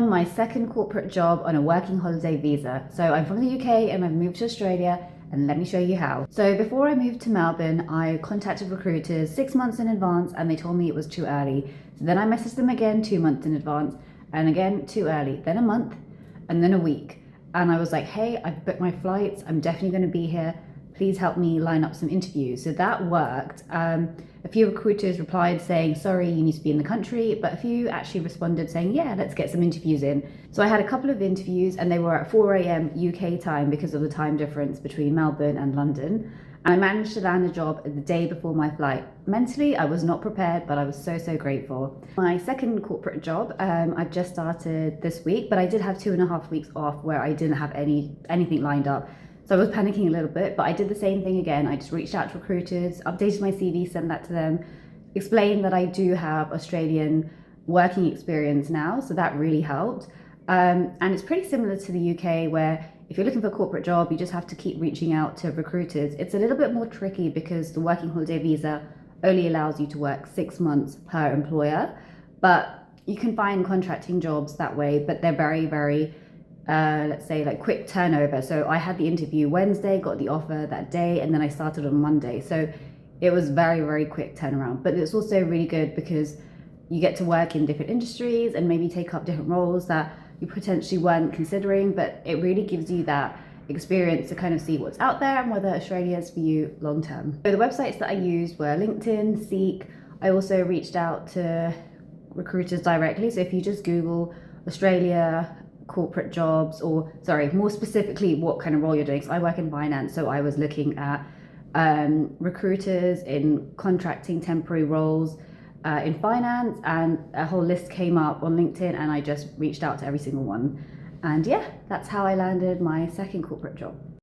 on my second corporate job on a working holiday visa. So I'm from the UK and I've moved to Australia, and let me show you how. So before I moved to Melbourne, I contacted recruiters 6 months in advance and they told me it was too early. So then I messaged them again 2 months in advance, and again too early, then a month, and then a week. And I was like, hey, I've booked my flights, I'm definitely going to be here. Please help me line up some interviews. So that worked. A few recruiters replied saying, sorry, you need to be in the country, but a few actually responded saying, yeah, let's get some interviews in. So I had a couple of interviews and they were at 4 a.m. UK time because of the time difference between Melbourne and London. And I managed to land a job the day before my flight. Mentally, I was not prepared, but I was so grateful. My second corporate job, I've just started this week, but I did have 2.5 weeks off where I didn't have anything lined up. So I was panicking a little bit, but I did the same thing again. I just reached out to recruiters, updated my CV, sent that to them, explained that I do have Australian working experience now, so that really helped. And it's pretty similar to the UK, where if you're looking for a corporate job, you just have to keep reaching out to recruiters. It's a little bit more tricky because the working holiday visa only allows you to work 6 months per employer, but you can find contracting jobs that way, but they're very let's say like quick turnover. So I had the interview Wednesday, got the offer that day, and then I started on Monday. So it was very quick turnaround. But it's also really good because you get to work in different industries and maybe take up different roles that you potentially weren't considering, but it really gives you that experience to kind of see what's out there and whether Australia is for you long term. So the websites that I used were LinkedIn, Seek. I also reached out to recruiters directly. So if you just Google Australia corporate jobs, or sorry, more specifically what kind of role you're doing. So I work in finance, so I was looking at recruiters in contracting temporary roles in finance, and a whole list came up on LinkedIn and I just reached out to every single one. And yeah, that's how I landed my second corporate job.